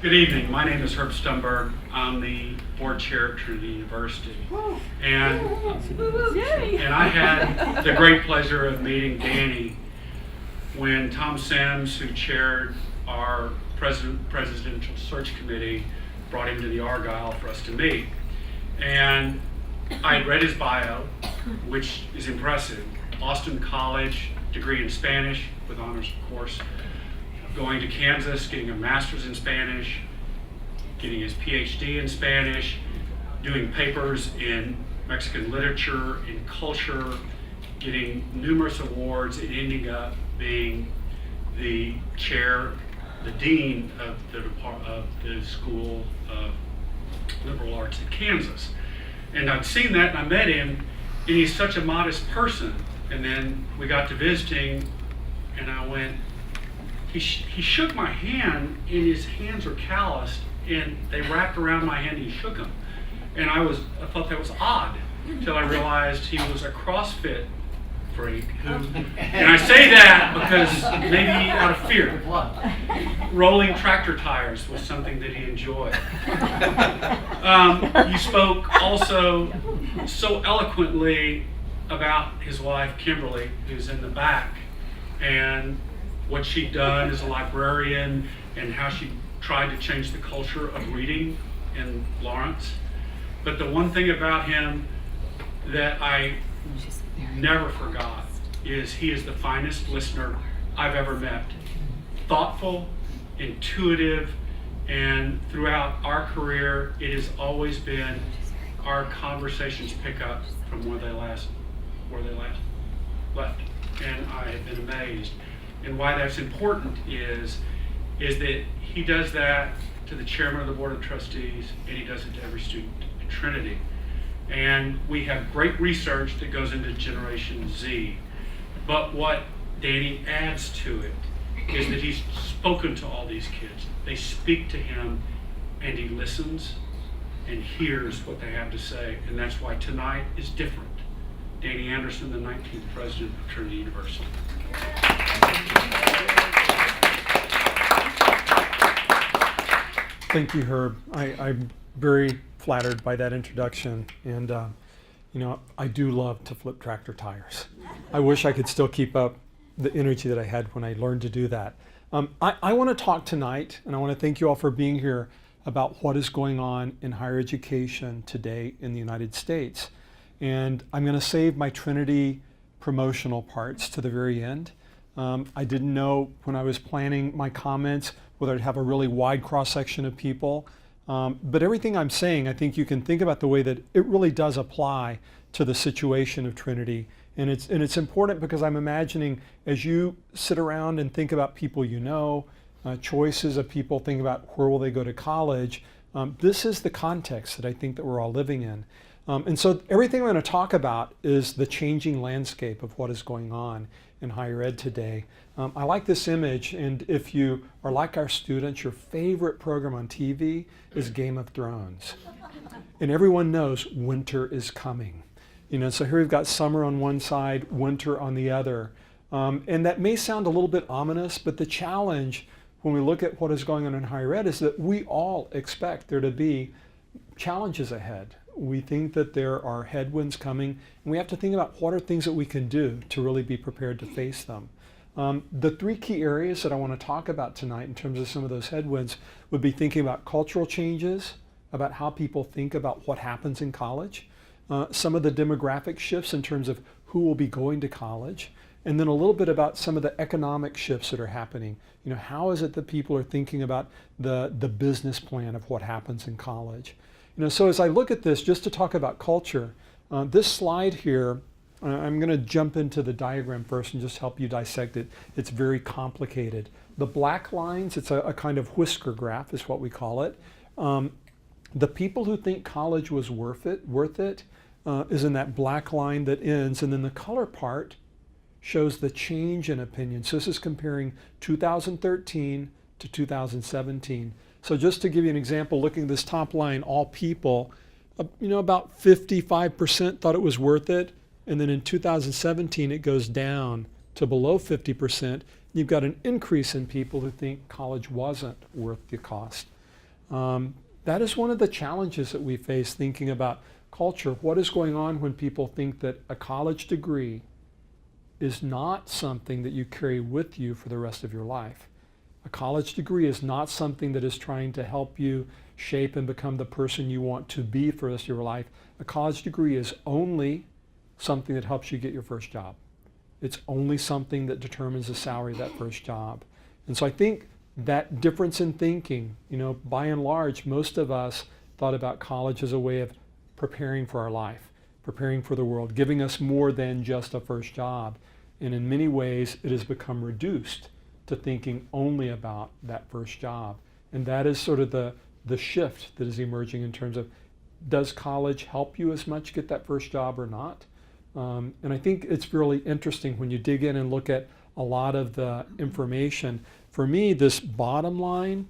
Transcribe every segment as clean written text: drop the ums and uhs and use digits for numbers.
Good evening. My name is Herb Stumberg. I'm the board chair at Trinity University. And I had the great pleasure of meeting Danny when Tom Sims, who chaired our presidential search committee, brought him to the Argyle for us to meet. And I had read his bio, which is impressive. Austin College, degree in Spanish with honors, of course. Going to Kansas, getting a master's in Spanish, getting his PhD in Spanish, doing papers in Mexican literature and culture, getting numerous awards, and ending up being the chair, the dean of the School of Liberal Arts at Kansas. And I'd seen that, and I met him, and he's such a modest person. And then we got to visiting, and I went, he shook my hand, and his hands were calloused, and they wrapped around my hand and he shook them. And I thought that was odd, until I realized he was a CrossFit freak. And I say that because maybe out of fear. Rolling tractor tires was something that he enjoyed. You spoke also so eloquently about his wife, Kimberly, who's in the back, and what she'd done as a librarian and how she tried to change the culture of reading in Lawrence. But the one thing about him that I never forgot is he is the finest listener I've ever met. Thoughtful, intuitive, and throughout our career, it has always been our conversations pick up from where they last left. And I have been amazed. And why that's important is that he does that to the chairman of the board of trustees, and he does it to every student at Trinity. And we have great research that goes into Generation Z. But what Danny adds to it is that he's spoken to all these kids. They speak to him, and he listens and hears what they have to say. And that's why tonight is different. Danny Anderson, the 19th president of Trinity University. Thank you, Herb. I'm very flattered by that introduction, and I do love to flip tractor tires. I wish I could still keep up the energy that I had when I learned to do that. I want to talk tonight, and I want to thank you all for being here, about what is going on in higher education today in the United States. And I'm going to save my Trinity promotional parts to the very end. I didn't know when I was planning my comments whether I'd have a really wide cross-section of people. But everything I'm saying, I think you can think about the way that it really does apply to the situation of Trinity. And it's important because I'm imagining as you sit around and think about people you know, choices of people, think about where will they go to college, this is the context that I think that we're all living in. And so everything I'm going to talk about is the changing landscape of what is going on in higher ed today. I like this image, and if you are like our students, your favorite program on TV is Game of Thrones. And everyone knows winter is coming. So here we've got summer on one side, winter on the other. And that may sound a little bit ominous, but the challenge when we look at what is going on in higher ed is that we all expect there to be challenges ahead. We think that there are headwinds coming, and we have to think about what are things that we can do to really be prepared to face them. The three key areas that I want to talk about tonight in terms of some of those headwinds would be thinking about cultural changes, about how people think about what happens in college, some of the demographic shifts in terms of who will be going to college, and then a little bit about some of the economic shifts that are happening. How is it that people are thinking about the business plan of what happens in college? So as I look at this, just to talk about culture, this slide here, I'm going to jump into the diagram first and just help you dissect it. It's very complicated. The black lines, it's a kind of whisker graph is what we call it. The people who think college was worth it is in that black line that ends, and then the color part shows the change in opinion. So this is comparing 2013 to 2017. So just to give you an example, looking at this top line, all people, about 55% thought it was worth it. And then in 2017, it goes down to below 50%. You've got an increase in people who think college wasn't worth the cost. That is one of the challenges that we face thinking about culture. What is going on when people think that a college degree is not something that you carry with you for the rest of your life? A college degree is not something that is trying to help you shape and become the person you want to be for the rest of your life. A college degree is only something that helps you get your first job. It's only something that determines the salary of that first job. And so I think that difference in thinking, by and large, most of us thought about college as a way of preparing for our life, preparing for the world, giving us more than just a first job. And in many ways, it has become reduced to thinking only about that first job. And that is sort of the shift that is emerging in terms of, does college help you as much get that first job or not? And I think it's really interesting when you dig in and look at a lot of the information. For me, this bottom line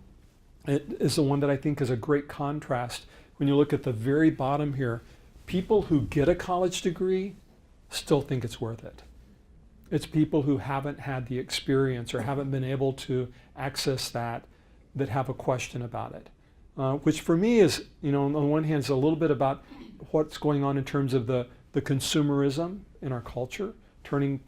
is the one that I think is a great contrast. When you look at the very bottom here, people who get a college degree still think it's worth it. It's people who haven't had the experience or haven't been able to access that have a question about it. Which for me is, on the one hand, is a little bit about what's going on in terms of the consumerism in our culture, turning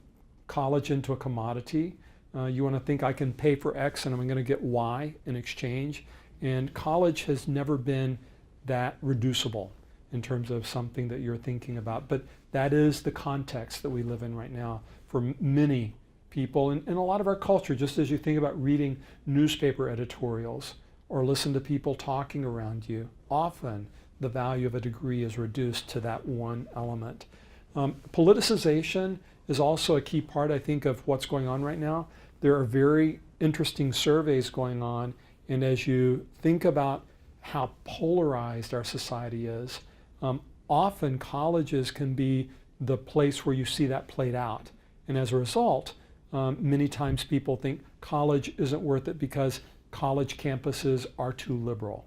college into a commodity. You want to think I can pay for X and I'm going to get Y in exchange. And college has never been that reducible in terms of something that you're thinking about. But that is the context that we live in right now for many people and a lot of our culture. Just as you think about reading newspaper editorials or listen to people talking around you, often the value of a degree is reduced to that one element. Politicization is also a key part, I think, of what's going on right now. There are very interesting surveys going on, and as you think about how polarized our society is, often colleges can be the place where you see that played out. And as a result, many times people think college isn't worth it because college campuses are too liberal.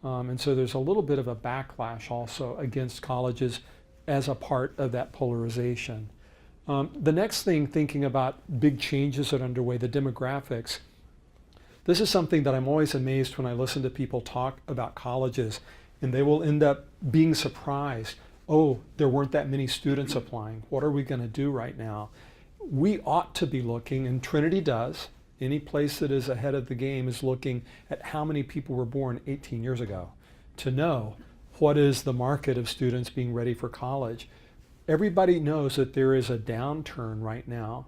And so there's a little bit of a backlash also against colleges as a part of that polarization. The next thing, thinking about big changes that are underway, the demographics. This is something that I'm always amazed when I listen to people talk about colleges, and they will end up being surprised. Oh, there weren't that many students applying. What are we going to do right now? We ought to be looking, and Trinity does. Any place that is ahead of the game is looking at how many people were born 18 years ago to know what is the market of students being ready for college. Everybody knows that there is a downturn right now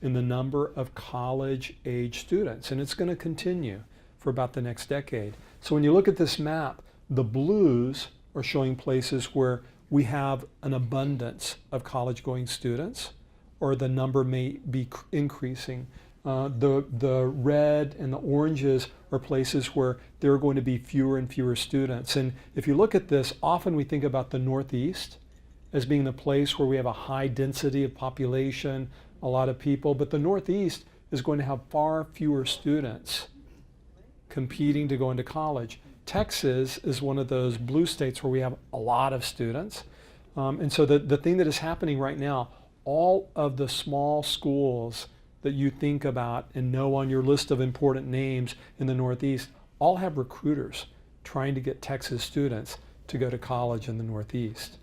in the number of college-age students, and it's going to continue for about the next decade. So when you look at this map, the blues are showing places where we have an abundance of college-going students, or the number may be increasing. The red and the oranges are places where there are going to be fewer and fewer students. And if you look at this, often we think about the Northeast as being the place where we have a high density of population, a lot of people, but the Northeast is going to have far fewer students competing to go into college. Texas is one of those blue states where we have a lot of students. And so the thing that is happening right now, all of the small schools that you think about and know on your list of important names in the Northeast all have recruiters trying to get Texas students to go to college in the Northeast.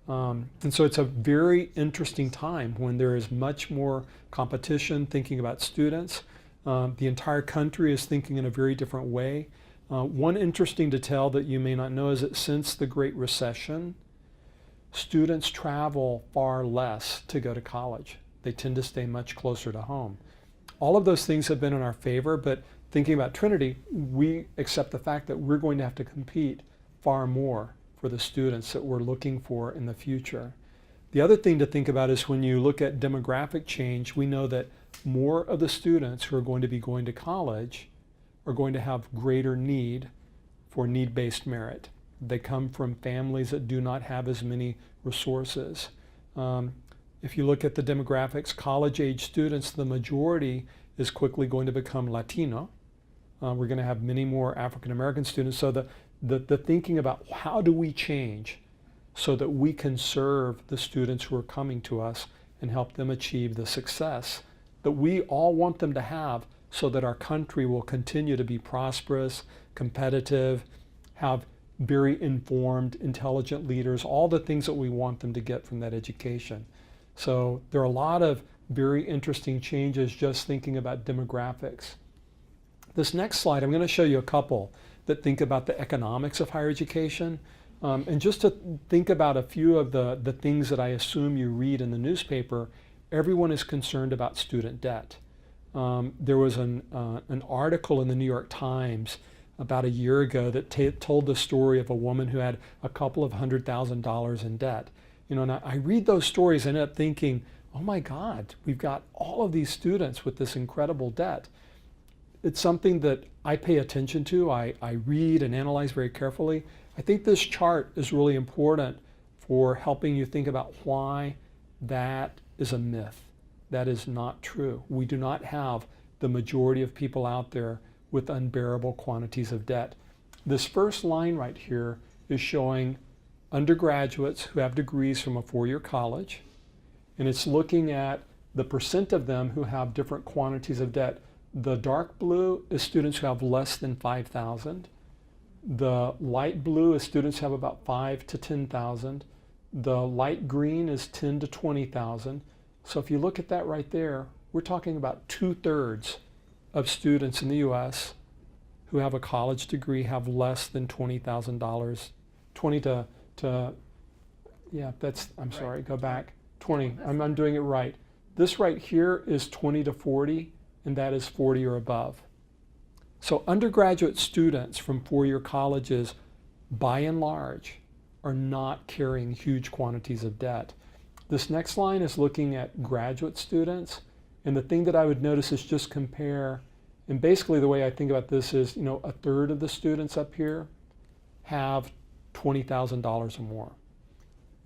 And so it's a very interesting time when there is much more competition thinking about students. The entire country is thinking in a very different way. One interesting detail that you may not know is that since the Great Recession, students travel far less to go to college. They tend to stay much closer to home. All of those things have been in our favor, but thinking about Trinity, we accept the fact that we're going to have to compete far more for the students that we're looking for in the future. The other thing to think about is when you look at demographic change, we know that more of the students who are going to be going to college are going to have greater need for need-based merit. They come from families that do not have as many resources. If you look at the demographics, college-age students, the majority is quickly going to become Latino. We're going to have many more African-American students. So the thinking about how do we change so that we can serve the students who are coming to us and help them achieve the success that we all want them to have so that our country will continue to be prosperous, competitive, have very informed, intelligent leaders, all the things that we want them to get from that education. So there are a lot of very interesting changes just thinking about demographics. This next slide, I'm going to show you a couple that think about the economics of higher education. And just to think about a few of the things that I assume you read in the newspaper, everyone is concerned about student debt. There was an article in the New York Times about a year ago that told the story of a woman who had a couple of $100,000 in debt. And I read those stories and end up thinking, oh my God, we've got all of these students with this incredible debt. It's something that I pay attention to. I read and analyze very carefully. I think this chart is really important for helping you think about why that is a myth. That is not true. We do not have the majority of people out there with unbearable quantities of debt. This first line right here is showing undergraduates who have degrees from a four-year college, and it's looking at the percent of them who have different quantities of debt. The dark blue is students who have less than 5,000. The light blue is students who have about 5 to 10,000. The light green is 10 to 20,000. So if you look at that right there, we're talking about 2/3 of students in the U.S. who have a college degree have less than $20,000. 20 to yeah, that's, I'm sorry, go back. 20, I'm doing it right. This right here is 20 to 40, and that is 40 or above. So undergraduate students from four-year colleges, by and large, are not carrying huge quantities of debt. This next line is looking at graduate students, and the thing that I would notice is just compare, and basically the way I think about this is, a third of the students up here have $20,000 or more.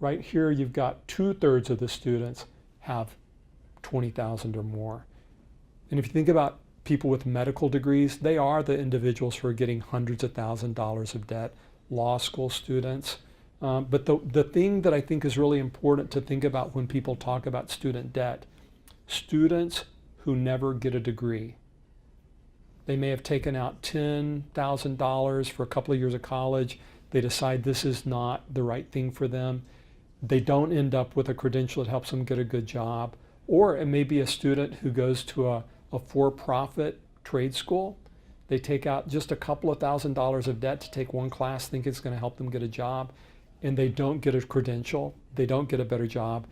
Right here you've got 2/3 of the students have 20,000 or more. And if you think about people with medical degrees, they are the individuals who are getting hundreds of thousands of dollars of debt, law school students. But the thing that I think is really important to think about when people talk about student debt, students who never get a degree. They may have taken out $10,000 for a couple of years of college. They decide this is not the right thing for them. They don't end up with a credential that helps them get a good job. Or it may be a student who goes to a for-profit trade school. They take out just a couple of $1,000s of debt to take one class, think it's going to help them get a job, and they don't get a credential. They don't get a better job.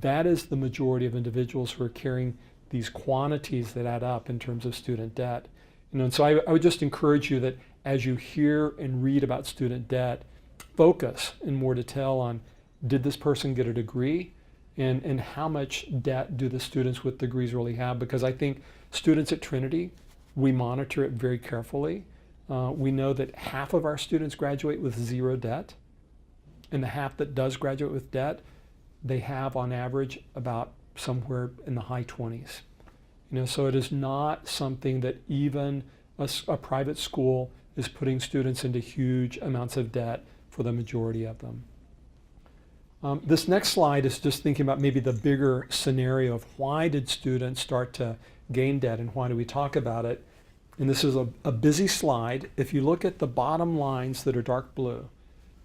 That is the majority of individuals who are carrying these quantities that add up in terms of student debt. And so I would just encourage you that as you hear and read about student debt, focus in more detail on, did this person get a degree? And how much debt do the students with degrees really have? Because I think students at Trinity, we monitor it very carefully. We know that half of our students graduate with zero debt, and the half that does graduate with debt, they have on average about somewhere in the high 20s. So it is not something that even a private school is putting students into huge amounts of debt for the majority of them. This next slide is just thinking about maybe the bigger scenario of why did students start to gain debt and why do we talk about it. And this is a busy slide. If you look at the bottom lines that are dark blue,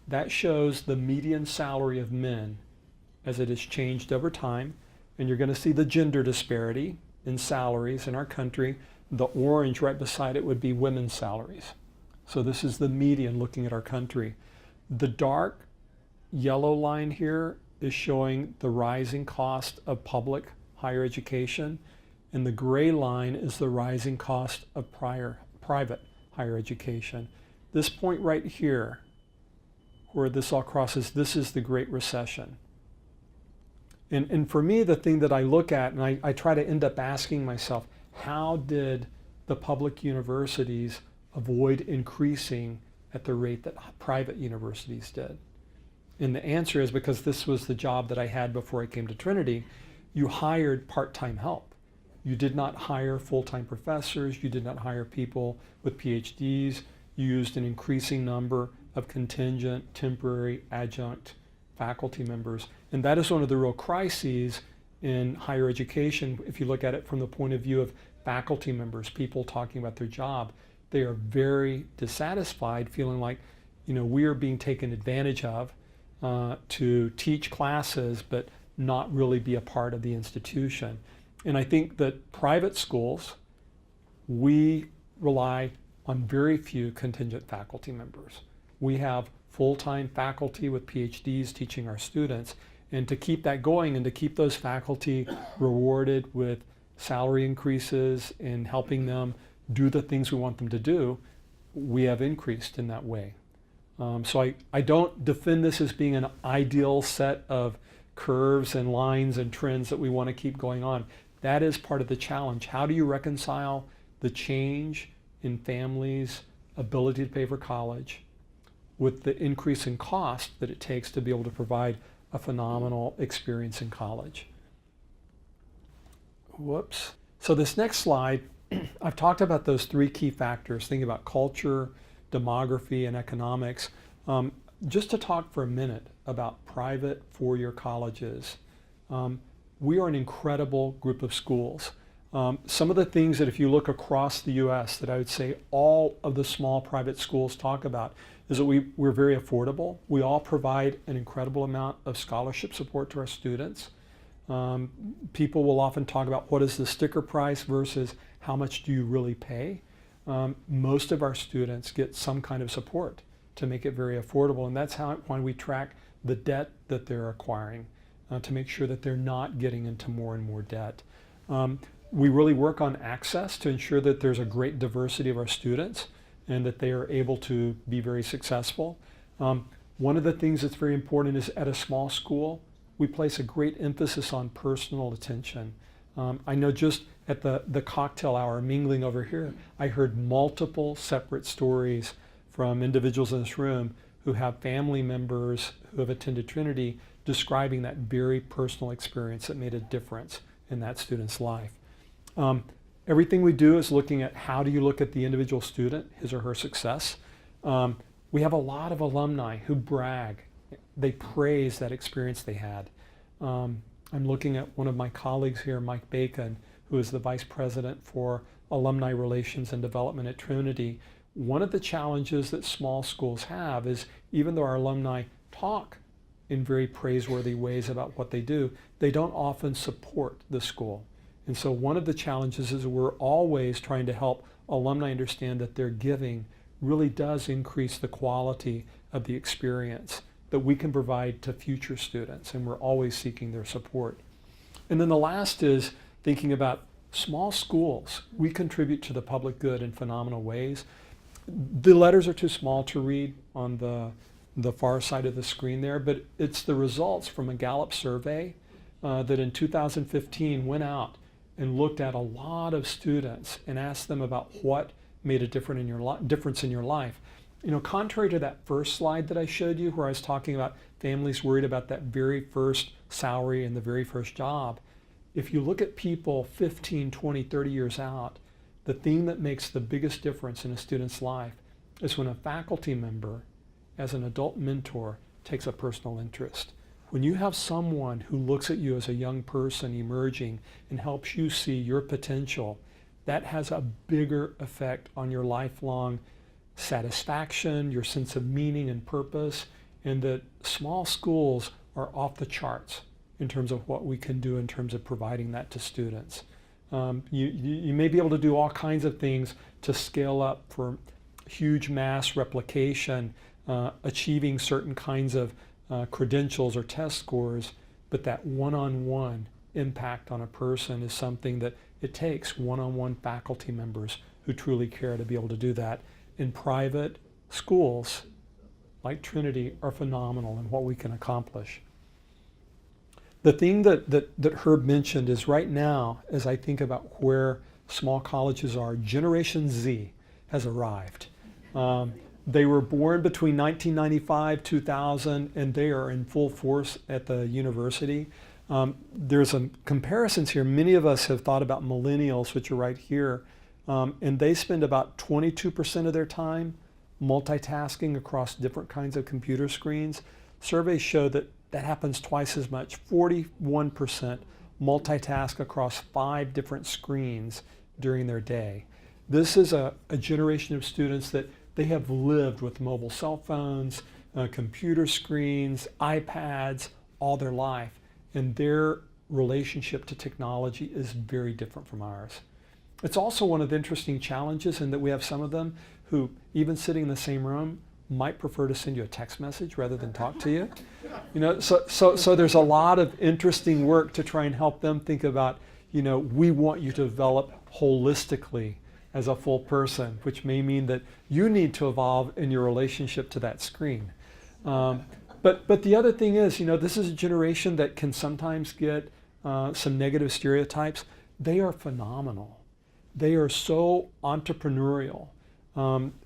that shows the median salary of men as it has changed over time. And you're going to see the gender disparity in salaries in our country. The orange right beside it would be women's salaries. So this is the median looking at our country. The dark yellow line here is showing the rising cost of public higher education, and the gray line is the rising cost of private higher education. This point right here, where this all crosses, this is the Great Recession. And for me, the thing that I look at, and I try to end up asking myself, how did the public universities avoid increasing at the rate that private universities did? And the answer is because this was the job that I had before I came to Trinity. You hired part-time help. You did not hire full-time professors. You did not hire people with PhDs. You used an increasing number of contingent, temporary, adjunct faculty members. And that is one of the real crises in higher education if you look at it from the point of view of faculty members, people talking about their job. they are very dissatisfied, feeling like, we are being taken advantage of to teach classes, but not really be a part of the institution. And I think that private schools, we rely on very few contingent faculty members. We have full-time faculty with PhDs teaching our students, and to keep that going and to keep those faculty rewarded with salary increases and helping them do the things we want them to do, we have increased in that way. So I don't defend this as being an ideal set of curves and lines and trends that we want to keep going on. That is part of the challenge. How do you reconcile the change in families' ability to pay for college with the increase in cost that it takes to be able to provide a phenomenal experience in college? Whoops. So this next slide, I've talked about those three key factors, thinking about culture, demography, and economics. Just to talk for a minute about private four-year colleges. We are an incredible group of schools. Some of the things that if you look across the US that I would say all of the small private schools talk about is that we're very affordable. We all provide an incredible amount of scholarship support to our students. People will often talk about what is the sticker price versus how much do you really pay. Most of our students get some kind of support to make it very affordable, and that's why we track the debt that they're acquiring to make sure that they're not getting into more and more debt. We really work on access to ensure that there's a great diversity of our students and that they are able to be very successful. One of the things that's very important is at a small school, we place a great emphasis on personal attention. I know just at the cocktail hour mingling over here, I heard multiple separate stories from individuals in this room who have family members who have attended Trinity describing that very personal experience that made a difference in that student's life. Everything we do is looking at how do you look at the individual student, his or her success. We have a lot of alumni who brag. They praise that experience they had. I'm looking at one of my colleagues here, Mike Bacon, who is the Vice President for Alumni Relations and Development at Trinity. One of the challenges that small schools have is even though our alumni talk in very praiseworthy ways about what they do, they don't often support the school. And so one of the challenges is we're always trying to help alumni understand that their giving really does increase the quality of the experience that we can provide to future students, and we're always seeking their support. And then the last is thinking about small schools. We contribute to the public good in phenomenal ways. The letters are too small to read on the far side of the screen there, but it's the results from a Gallup survey that in 2015 went out and looked at a lot of students and asked them about what made a difference in your life. Contrary to that first slide that I showed you where I was talking about families worried about that very first salary and the very first job, if you look at people 15, 20, 30 years out, the thing that makes the biggest difference in a student's life is when a faculty member, as an adult mentor, takes a personal interest. When you have someone who looks at you as a young person emerging and helps you see your potential, that has a bigger effect on your lifelong satisfaction, your sense of meaning and purpose, and that small schools are off the charts in terms of what we can do in terms of providing that to students. You may be able to do all kinds of things to scale up for huge mass replication, achieving certain kinds of credentials or test scores, but that one-on-one impact on a person is something that it takes one-on-one faculty members who truly care to be able to do that. And private schools like Trinity are phenomenal in what we can accomplish. The thing that Herb mentioned is right now, as I think about where small colleges are, Generation Z has arrived. They were born between 1995, 2000, and they are in full force at the university. There's some comparisons here. Many of us have thought about millennials, which are right here, and they spend about 22% of their time multitasking across different kinds of computer screens. Surveys show that happens twice as much. 41% multitask across 5 different screens during their day. This is a generation of students that they have lived with mobile cell phones, computer screens, iPads all their life, and their relationship to technology is very different from ours. It's also one of the interesting challenges in that we have some of them who, even sitting in the same room, might prefer to send you a text message rather than talk to you. You know, so there's a lot of interesting work to try and help them think about, you know, we want you to develop holistically as a full person, which may mean that you need to evolve in your relationship to that screen. But the other thing is, you know, this is a generation that can sometimes get some negative stereotypes. They are phenomenal. They are so entrepreneurial.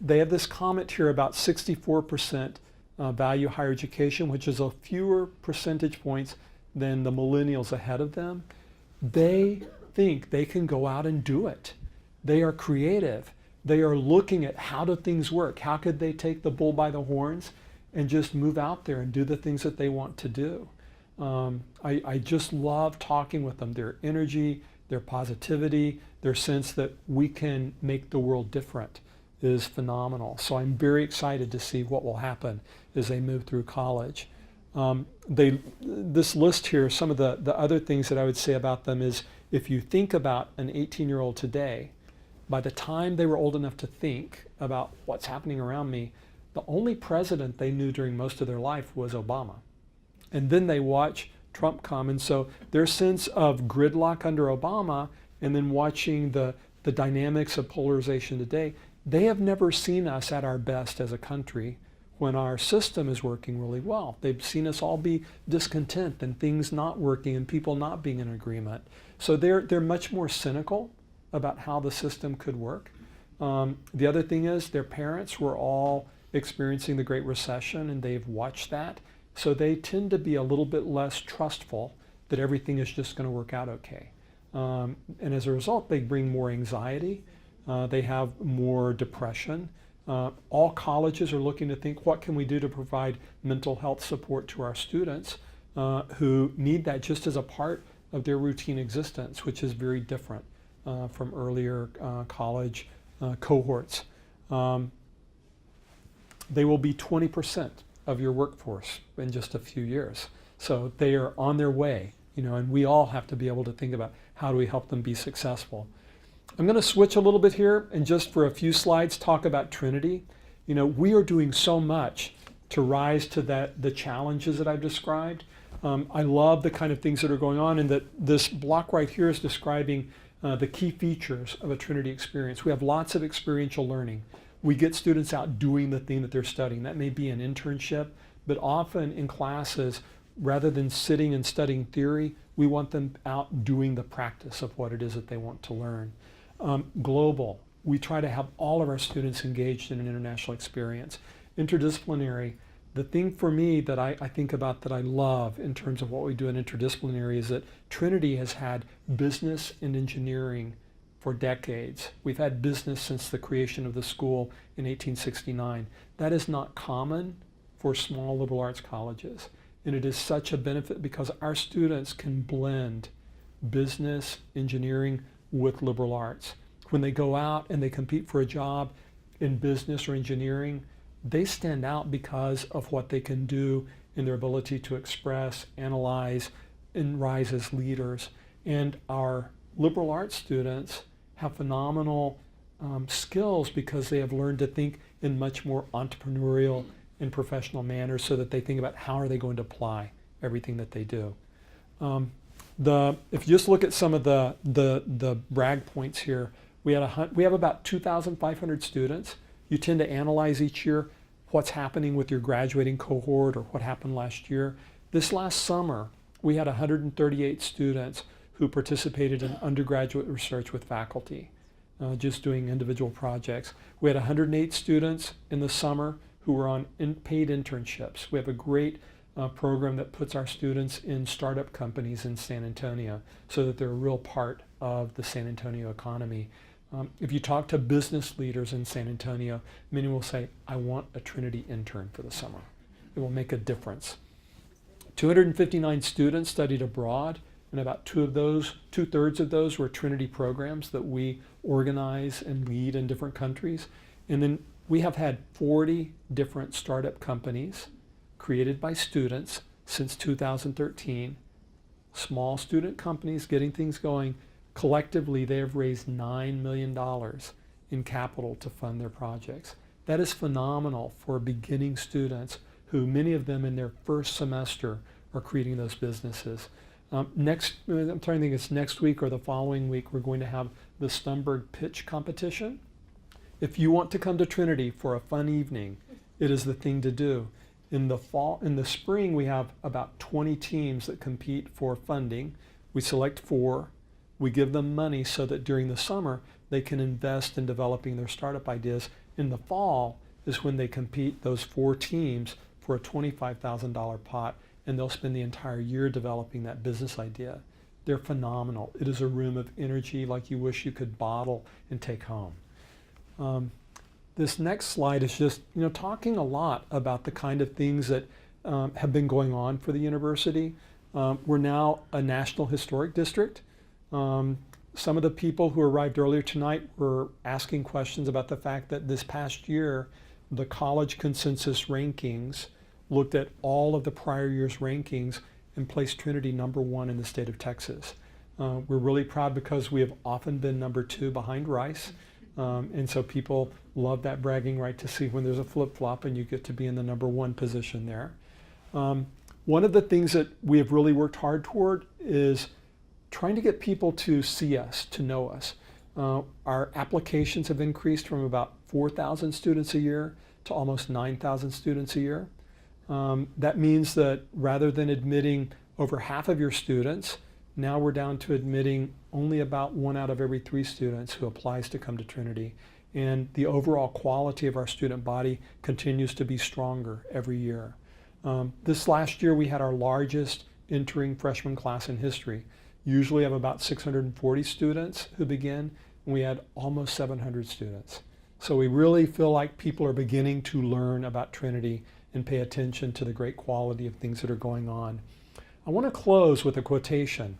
They have this comment here about 64% value higher education, which is a fewer percentage points than the millennials ahead of them. They think they can go out and do it. They are creative. They are looking at how do things work? How could they take the bull by the horns and just move out there and do the things that they want to do? I just love talking with them. Their energy, their positivity, their sense that we can make the world different is phenomenal. So I'm very excited to see what will happen as they move through college. This list here, some of the other things that I would say about them is, if you think about an 18-year-old today, by the time they were old enough to think about what's happening around me, the only president they knew during most of their life was Obama. And then they watch Trump come, and so their sense of gridlock under Obama, and then watching the dynamics of polarization today, they have never seen us at our best as a country when our system is working really well. They've seen us all be discontent and things not working and people not being in agreement. So they're much more cynical about how the system could work. The other thing is their parents were all experiencing the Great Recession and they've watched that. So they tend to be a little bit less trustful that everything is just going to work out okay. And as a result, they bring more anxiety. They have more depression. All colleges are looking to think, what can we do to provide mental health support to our students who need that just as a part of their routine existence, which is very different from earlier college cohorts. They will be 20% of your workforce in just a few years. So they are on their way, you know, and we all have to be able to think about how do we help them be successful. I'm going to switch a little bit here and just for a few slides talk about Trinity. You know, we are doing so much to rise to the challenges that I've described. I love the kind of things that are going on, and that this block right here is describing the key features of a Trinity experience. We have lots of experiential learning. We get students out doing the thing that they're studying. That may be an internship, but often in classes, rather than sitting and studying theory, we want them out doing the practice of what it is that they want to learn. Global, we try to have all of our students engaged in an international experience. Interdisciplinary, the thing for me that I think about that I love in terms of what we do in interdisciplinary is that Trinity has had business and engineering for decades. We've had business since the creation of the school in 1869. That is not common for small liberal arts colleges. And it is such a benefit because our students can blend business, engineering with liberal arts. When they go out and they compete for a job in business or engineering, they stand out because of what they can do in their ability to express, analyze, and rise as leaders. And our liberal arts students have phenomenal skills because they have learned to think in much more entrepreneurial and professional manners so that they think about how are they going to apply everything that they do. If you just look at some of the brag points here, we have about 2,500 students. You tend to analyze each year what's happening with your graduating cohort or what happened last year. This last summer, we had 138 students who participated in undergraduate research with faculty, just doing individual projects. We had 108 students in the summer who were on paid internships. We have a great program that puts our students in startup companies in San Antonio so that they're a real part of the San Antonio economy. If you talk to business leaders in San Antonio, many will say, I want a Trinity intern for the summer. It will make a difference. 259 students studied abroad and about two-thirds of those were Trinity programs that we organize and lead in different countries. And then we have had 40 different startup companies created by students since 2013. Small student companies getting things going. Collectively, they have raised $9 million in capital to fund their projects. That is phenomenal for beginning students who, many of them in their first semester, are creating those businesses. I'm trying to think, it's next week or the following week, we're going to have the Stumberg Pitch Competition. If you want to come to Trinity for a fun evening, it is the thing to do. In the spring, we have about 20 teams that compete for funding. We select 4. We give them money so that during the summer, they can invest in developing their startup ideas. In the fall is when they compete, those 4 teams, for a $25,000 pot, and they'll spend the entire year developing that business idea. They're phenomenal. It is a room of energy like you wish you could bottle and take home. This next slide is just talking a lot about the kind of things that have been going on for the university. We're now a National Historic District. Some of the people who arrived earlier tonight were asking questions about the fact that this past year, the college consensus rankings looked at all of the prior year's rankings and placed Trinity #1 in the state of Texas. We're really proud because we have often been #2 behind Rice. And so people love that bragging right to see when there's a flip-flop and you get to be in the #1 position there. One of the things that we have really worked hard toward is trying to get people to see us, to know us. Our applications have increased from about 4,000 students a year to almost 9,000 students a year. That means that rather than admitting over half of your students, now we're down to admitting only about 1 out of every 3 students who applies to come to Trinity. And the overall quality of our student body continues to be stronger every year. This last year we had our largest entering freshman class in history. Usually we have about 640 students who begin, and we had almost 700 students. So we really feel like people are beginning to learn about Trinity and pay attention to the great quality of things that are going on. I want to close with a quotation.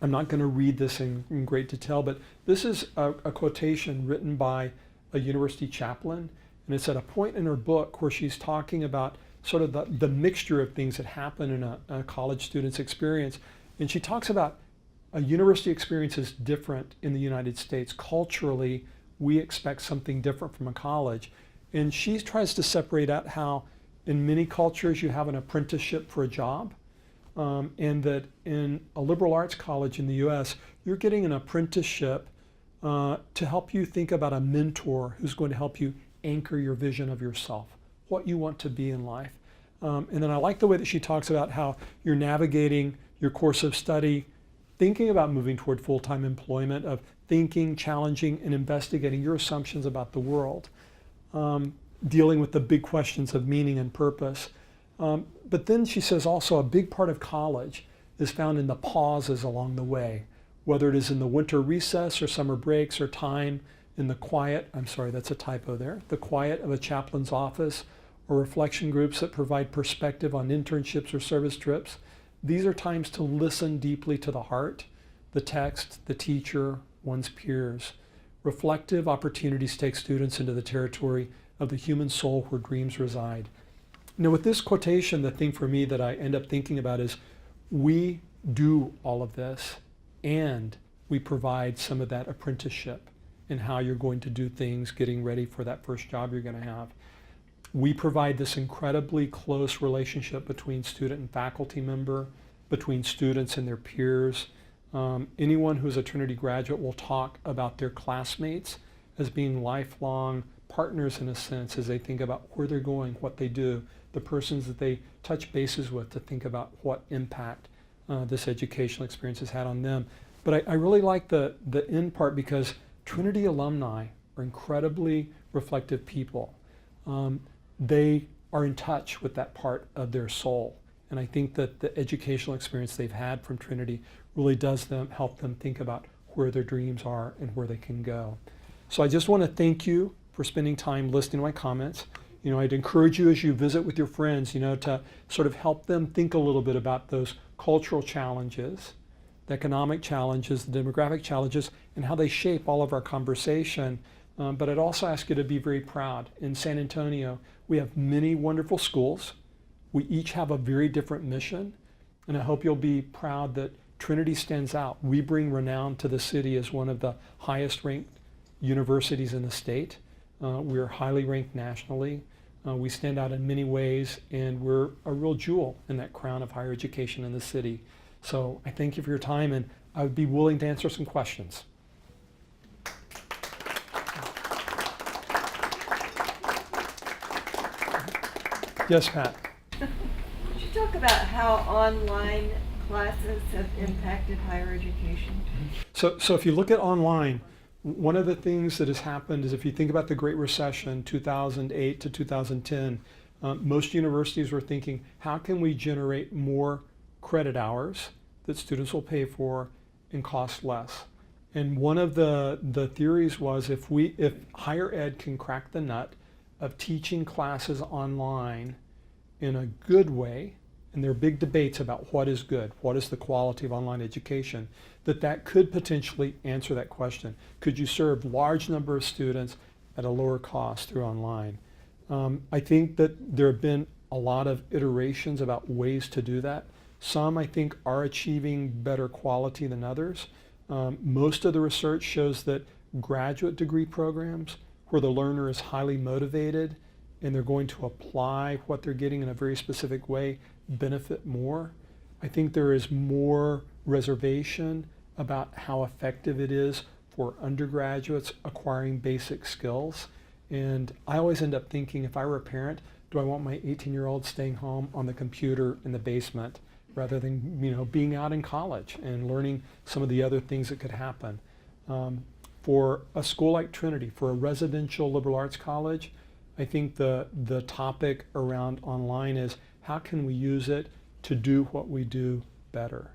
I'm not going to read this in great detail, but this is a quotation written by a university chaplain, and it's at a point in her book where she's talking about sort of the mixture of things that happen in a college student's experience. And she talks about a university experience is different in the United States. Culturally, we expect something different from a college. And she tries to separate out how in many cultures you have an apprenticeship for a job. And that in a liberal arts college in the US, you're getting an apprenticeship to help you think about a mentor who's going to help you anchor your vision of yourself, what you want to be in life. And then I like the way that she talks about how you're navigating your course of study, thinking about moving toward full-time employment, of thinking, challenging, and investigating your assumptions about the world, dealing with the big questions of meaning and purpose. But then she says also a big part of college is found in the pauses along the way, whether it is in the winter recess or summer breaks or time in the quiet, I'm sorry, that's a typo there, the quiet of a chaplain's office or reflection groups that provide perspective on internships or service trips. These are times to listen deeply to the heart, the text, the teacher, one's peers. Reflective opportunities take students into the territory of the human soul where dreams reside. Now with this quotation, the thing for me that I end up thinking about is we do all of this and we provide some of that apprenticeship in how you're going to do things, getting ready for that first job you're going to have. We provide this incredibly close relationship between student and faculty member, between students and their peers. Anyone who's a Trinity graduate will talk about their classmates as being lifelong partners in a sense as they think about where they're going, what they do, the persons that they touch bases with to think about what impact this educational experience has had on them. But I really like the end part because Trinity alumni are incredibly reflective people. They are in touch with that part of their soul. And I think that the educational experience they've had from Trinity really does help them think about where their dreams are and where they can go. So I just want to thank you for spending time listening to my comments. I'd encourage you as you visit with your friends, to sort of help them think a little bit about those cultural challenges the economic challenges, the demographic challenges, and how they shape all of our conversation. But I'd also ask you to be very proud. In San Antonio, we have many wonderful schools. We each have a very different mission, and I hope you'll be proud that Trinity stands out. We bring renown to the city as one of the highest ranked universities in the state. We're highly ranked nationally. We stand out in many ways, and we're a real jewel in that crown of higher education in the city. So I thank you for your time, and I would be willing to answer some questions. Yes, Pat. Could you talk about how online classes have impacted higher education? So if you look at online, one of the things that has happened is if you think about the Great Recession, 2008 to 2010, most universities were thinking, how can we generate more credit hours that students will pay for and cost less? And one of the theories was if higher ed can crack the nut of teaching classes online in a good way, and there are big debates about what is good, what is the quality of online education, that could potentially answer that question. Could you serve large number of students at a lower cost through online? I think that there have been a lot of iterations about ways to do that. Some, I think, are achieving better quality than others. Most of the research shows that graduate degree programs where the learner is highly motivated and they're going to apply what they're getting in a very specific way benefit more. I think there is more reservation about how effective it is for undergraduates acquiring basic skills. And I always end up thinking, if I were a parent, do I want my 18-year-old staying home on the computer in the basement rather than being out in college and learning some of the other things that could happen? For a school like Trinity, for a residential liberal arts college, I think the topic around online is how can we use it to do what we do better?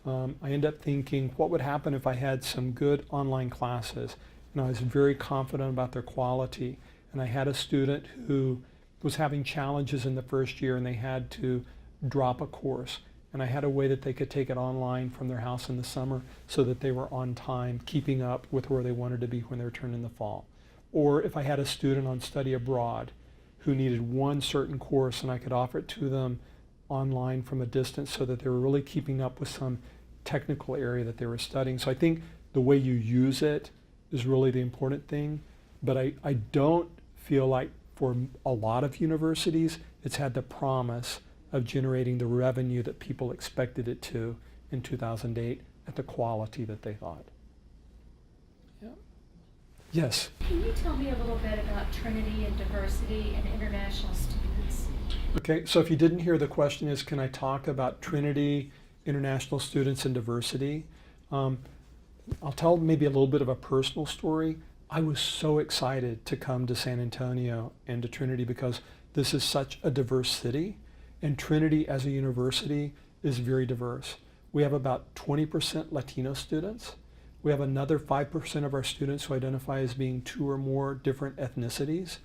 I end up thinking, what would happen if I had some good online classes and I was very confident about their quality, and I had a student who was having challenges in the first year and they had to drop a course, and I had a way that they could take it online from their house in the summer so that they were on time, keeping up with where they wanted to be when they returned in the fall. Or if I had a student on study abroad who needed one certain course and I could offer it to them online from a distance so that they were really keeping up with some technical area that they were studying. So I think the way you use it is really the important thing, but I don't feel like for a lot of universities it's had the promise of generating the revenue that people expected it to in 2008 at the quality that they thought. Yeah. Yes? Can you tell me a little bit about Trinity and diversity and international students? Okay, so if you didn't hear, the question is, can I talk about Trinity, international students, and diversity? I'll tell maybe a little bit of a personal story. I was so excited to come to San Antonio and to Trinity because this is such a diverse city, and Trinity as a university is very diverse. We have about 20% Latino students. We have another 5% of our students who identify as being 2 or more different ethnicities.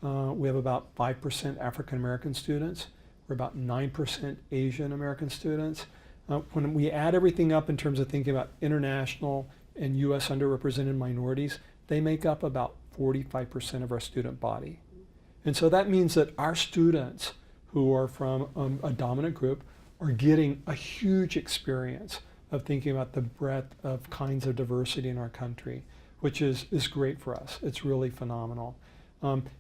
We have about 5% African American students. We're about 9% Asian American students. When we add everything up in terms of thinking about international and U.S. underrepresented minorities, they make up about 45% of our student body. And so that means that our students who are from a dominant group are getting a huge experience of thinking about the breadth of kinds of diversity in our country, which is great for us. It's really phenomenal.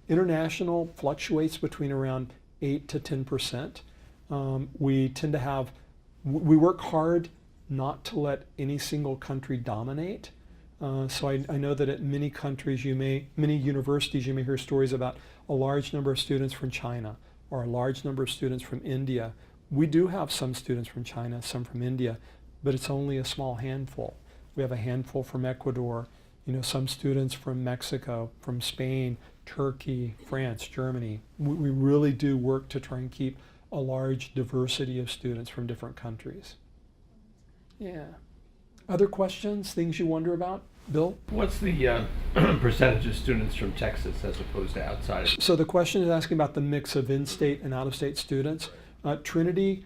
International fluctuates between around 8 to 10%. We tend to have, we work hard not to let any single country dominate. So I know that at many countries, many universities, you may hear stories about a large number of students from China or a large number of students from India. We do have some students from China, some from India, but it's only a small handful. We have a handful from Ecuador, some students from Mexico, from Spain, Turkey, France, Germany. We really do work to try and keep a large diversity of students from different countries. Yeah. Other questions, things you wonder about? Bill? What's the percentage of students from Texas as opposed to outside? So the question is asking about the mix of in-state and out-of-state students. Trinity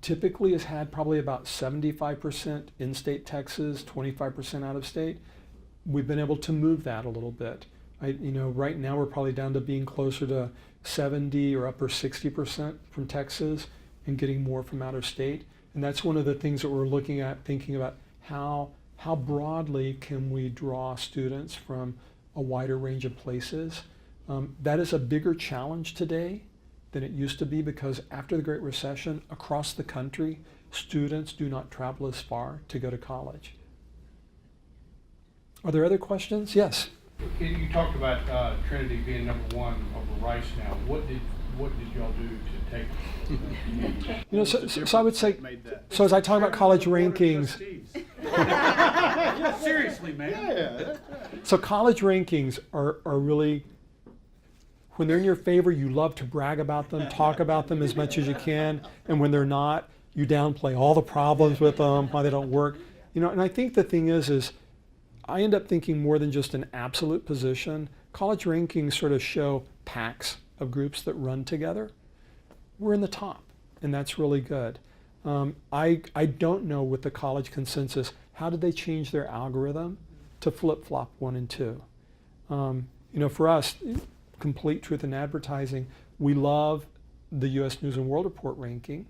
typically has had probably about 75% in-state Texas, 25% out of state. We've been able to move that a little bit. Right now we're probably down to being closer to 70 or upper 60% from Texas and getting more from out of state. And that's one of the things that we're looking at, thinking about how broadly can we draw students from a wider range of places. That is a bigger challenge today than it used to be, because after the Great Recession, across the country, students do not travel as far to go to college. Are there other questions? Yes. You talked about Trinity being number one over Rice now. What did y'all do to take? So I would say, so as I talk about college rankings, Seriously, man. Yeah. so college rankings are really, when they're in your favor, you love to brag about them, talk about them as much as you can, and when they're not, you downplay all the problems with them, why they don't work. And I think the thing is I end up thinking more than just an absolute position. College rankings sort of show packs of groups that run together. We're in the top, and that's really good. I don't know with the college consensus, how did they change their algorithm to flip-flop 1 and 2? For us, Complete Truth in Advertising, we love the U.S. News and World Report ranking,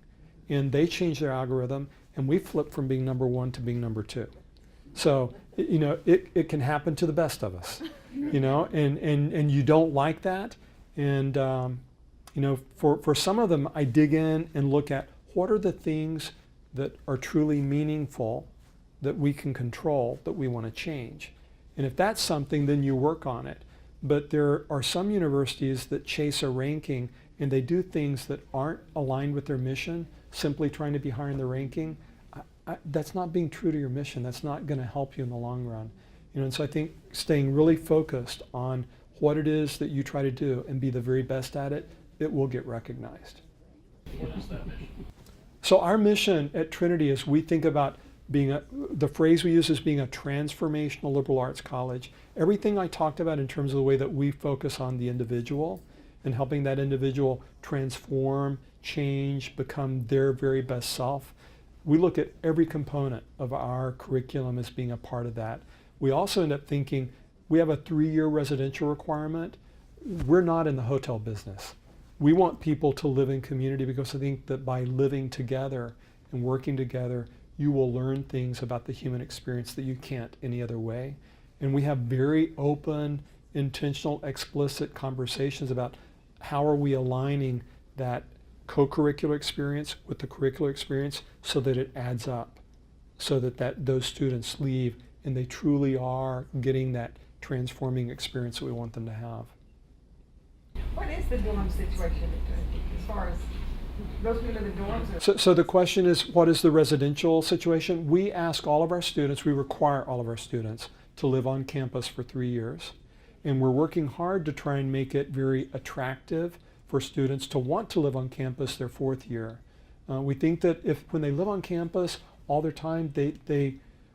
and they changed their algorithm, and we flipped from being number 1 to being number 2. So, it can happen to the best of us, and you don't like that. And, for some of them, I dig in and look at what are the things that are truly meaningful that we can control, that we want to change. And if that's something, then you work on it. But there are some universities that chase a ranking and they do things that aren't aligned with their mission, simply trying to be higher in the ranking. That's not being true to your mission. That's not going to help you in the long run. And so I think staying really focused on what it is that you try to do and be the very best at it, it will get recognized. What is that mission? So our mission at Trinity is we think about being the phrase we use is being a transformational liberal arts college. Everything I talked about in terms of the way that we focus on the individual and helping that individual transform, change, become their very best self, we look at every component of our curriculum as being a part of that. We also end up thinking we have a 3-year residential requirement. We're not in the hotel business. We want people to live in community because I think that by living together and working together, you will learn things about the human experience that you can't any other way. And we have very open, intentional, explicit conversations about how are we aligning that co-curricular experience with the curricular experience so that it adds up, so that those students leave and they truly are getting that transforming experience that we want them to have. What is the dorm situation as far as those people in the dorms? So the question is, what is the residential situation? We ask all of our students, we require all of our students to live on campus for 3 years. And we're working hard to try and make it very attractive for students to want to live on campus their 4th year. We think that when they live on campus all their time,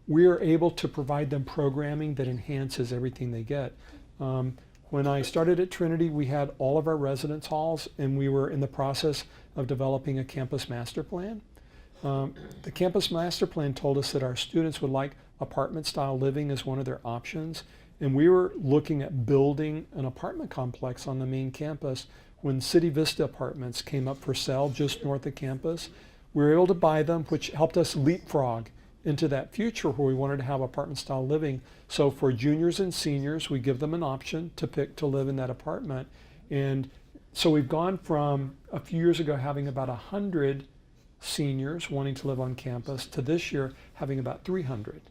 we are able to provide them programming that enhances everything they get. When I started at Trinity, we had all of our residence halls, and we were in the process of developing a campus master plan. The campus master plan told us that our students would like apartment-style living as one of their options, and we were looking at building an apartment complex on the main campus when City Vista Apartments came up for sale just north of campus. We were able to buy them, which helped us leapfrog into that future where we wanted to have apartment-style living. So for juniors and seniors, we give them an option to pick to live in that apartment. And so we've gone from a few years ago having about 100 seniors wanting to live on campus to this year having about 300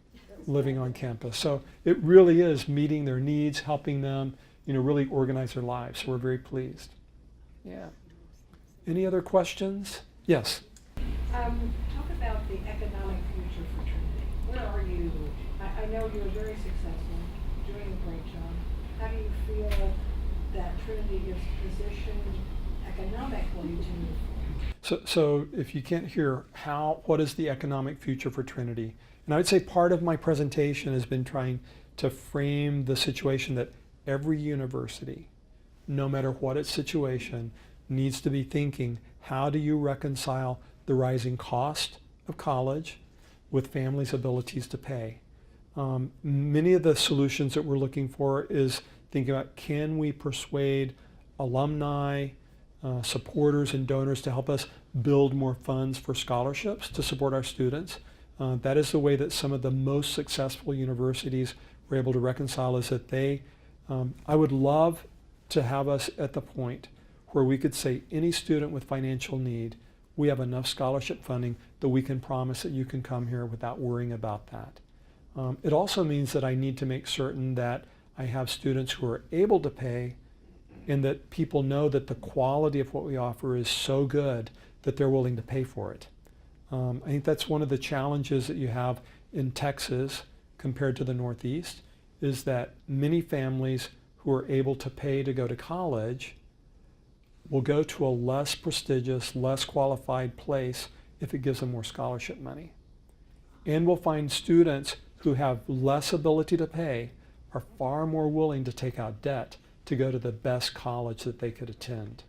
living on campus. So it really is meeting their needs, helping them, really organize their lives. So we're very pleased. Yeah. Any other questions? Yes. Talk about the economic future for Trinity. Where are you? I know you're very successful, doing a great job. How do you feel that Trinity is positioned economically to move forward? So if you can't hear what is the economic future for Trinity? And I would say part of my presentation has been trying to frame the situation that every university, no matter what its situation, needs to be thinking, how do you reconcile the rising cost of college with families' abilities to pay. Many of the solutions that we're looking for is thinking about, can we persuade alumni, supporters and donors to help us build more funds for scholarships to support our students. That is the way that some of the most successful universities were able to reconcile, is that I would love to have us at the point where we could say any student with financial need, we have enough scholarship funding that we can promise that you can come here without worrying about that. It also means that I need to make certain that I have students who are able to pay, and that people know that the quality of what we offer is so good that they're willing to pay for it. I think that's one of the challenges that you have in Texas compared to the Northeast, is that many families who are able to pay to go to college will go to a less prestigious, less qualified place if it gives them more scholarship money. And we'll find students who have less ability to pay are far more willing to take out debt to go to the best college that they could attend.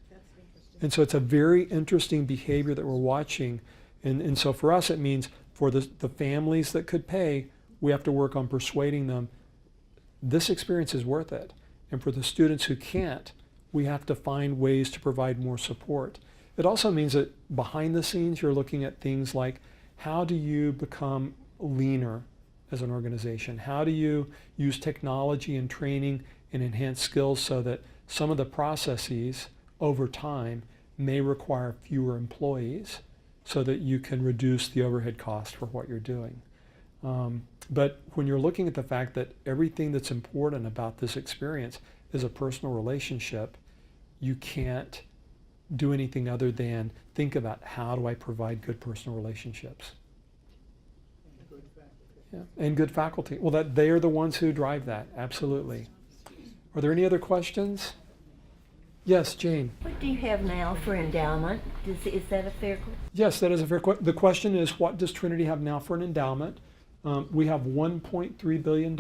And so it's a very interesting behavior that we're watching. And so for us, it means for the families that could pay, we have to work on persuading them this experience is worth it. And for the students who can't, we have to find ways to provide more support. It also means that behind the scenes, you're looking at things like, how do you become leaner as an organization? How do you use technology and training and enhance skills so that some of the processes over time may require fewer employees so that you can reduce the overhead cost for what you're doing? But when you're looking at the fact that everything that's important about this experience is a personal relationship, you can't do anything other than think about, how do I provide good personal relationships? Yeah, and good faculty. Well, they are the ones who drive that, absolutely. Are there any other questions? Yes, Jane. What do you have now for endowment? Is that a fair question? Yes, that is a fair question. The question is, what does Trinity have now for an endowment? We have $1.3 billion.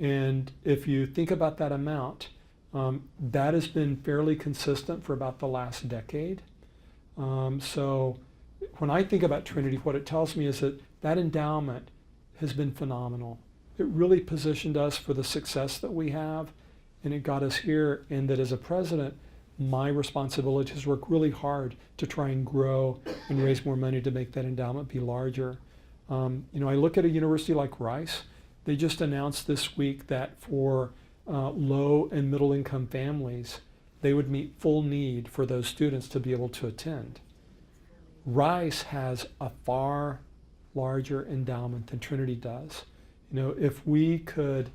And if you think about that amount, that has been fairly consistent for about the last decade. So when I think about Trinity, what it tells me is that endowment has been phenomenal. It really positioned us for the success that we have, and it got us here. And that as a president, my responsibility is to work really hard to try and grow and raise more money to make that endowment be larger. I look at a university like Rice. They just announced this week that for low and middle income families, they would meet full need for those students to be able to attend. Rice has a far larger endowment than Trinity does. If we could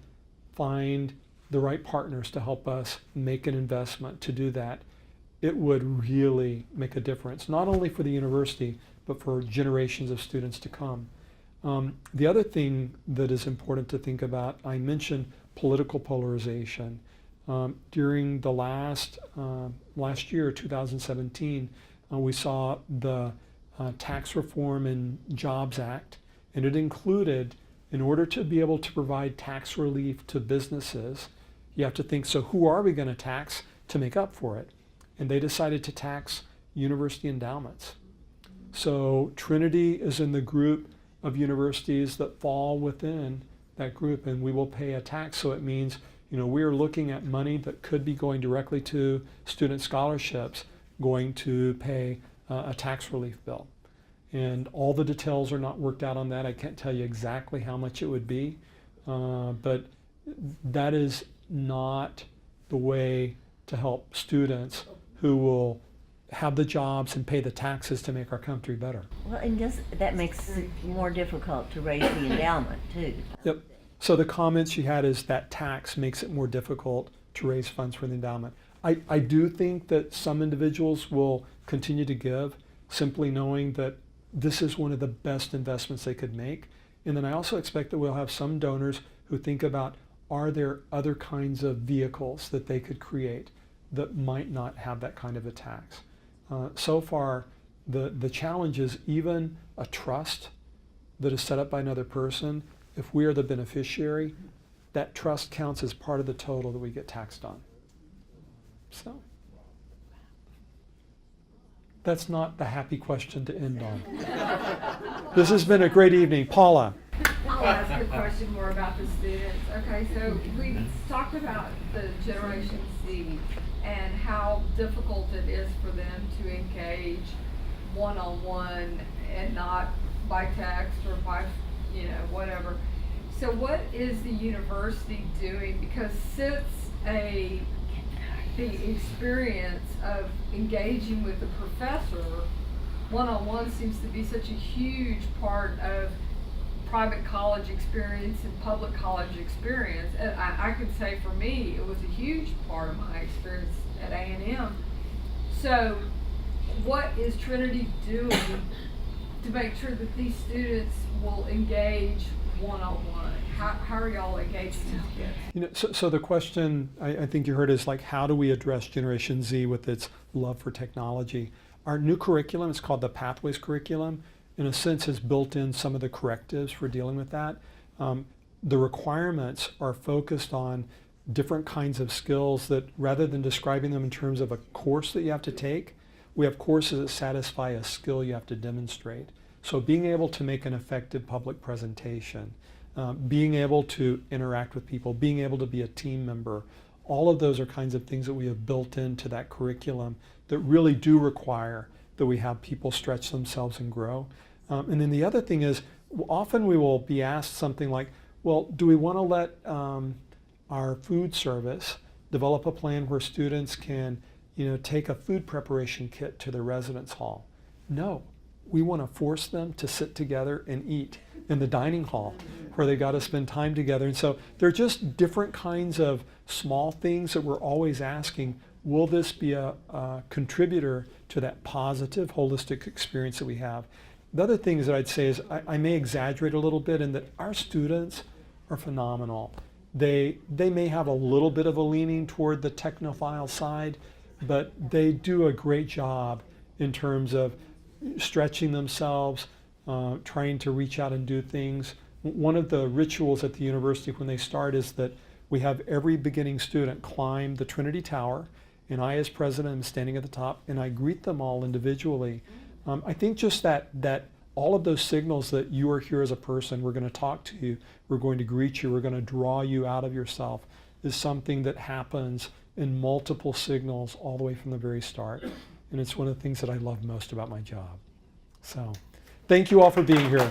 find the right partners to help us make an investment to do that, it would really make a difference, not only for the university, but for generations of students to come. The other thing that is important to think about, I mentioned political polarization. During the last year, 2017, we saw the Tax Reform and Jobs Act, and it included, in order to be able to provide tax relief to businesses, you have to think, so who are we going to tax to make up for it? And they decided to tax university endowments. So Trinity is in the group of universities that fall within that group, and we will pay a tax. So it means, we are looking at money that could be going directly to student scholarships, going to pay a tax relief bill. And all the details are not worked out on that. I can't tell you exactly how much it would be, but that is not the way to help students who will have the jobs and pay the taxes to make our country better. Well, and that makes it more difficult to raise the endowment, too. Yep. So the comment she had is that tax makes it more difficult to raise funds for the endowment. I do think that some individuals will continue to give, simply knowing that this is one of the best investments they could make. And then I also expect that we'll have some donors who think about, are there other kinds of vehicles that they could create that might not have that kind of a tax? So far, the challenge is even a trust that is set up by another person, if we are the beneficiary, that trust counts as part of the total that we get taxed on. So. that's not the happy question to end on. This has been a great evening. Paula. I'll ask a question more about the students. Okay, so we talked about the Generation Z and how difficult it is for them to engage one-on-one and not by text or by, whatever. So what is the university doing? Because since the experience of engaging with the professor one-on-one seems to be such a huge part of private college experience and public college experience. And I could say for me, it was a huge part of my experience at A&M. So what is Trinity doing to make sure that these students will engage one-on-one? How are y'all engaging these kids? So the question I think you heard is like, how do we address Generation Z with its love for technology? Our new curriculum is called the Pathways curriculum. In a sense, has built in some of the correctives for dealing with that. The requirements are focused on different kinds of skills that, rather than describing them in terms of a course that you have to take, we have courses that satisfy a skill you have to demonstrate. So being able to make an effective public presentation, being able to interact with people, being able to be a team member, all of those are kinds of things that we have built into that curriculum that really do require that we have people stretch themselves and grow. And then the other thing is, often we will be asked something like, well, do we want to let our food service develop a plan where students can take a food preparation kit to their residence hall? No, we want to force them to sit together and eat in the dining hall where they got to spend time together. And so they're just different kinds of small things that we're always asking, will this be a contributor to that positive, holistic experience that we have? The other things that I'd say is I may exaggerate a little bit in that our students are phenomenal. They may have a little bit of a leaning toward the technophile side, but they do a great job in terms of stretching themselves, trying to reach out and do things. One of the rituals at the university when they start is that we have every beginning student climb the Trinity Tower, and I as president am standing at the top, and I greet them all individually. I think just that all of those signals that you are here as a person, we're going to talk to you, we're going to greet you, we're going to draw you out of yourself, is something that happens in multiple signals all the way from the very start. And it's one of the things that I love most about my job. So thank you all for being here.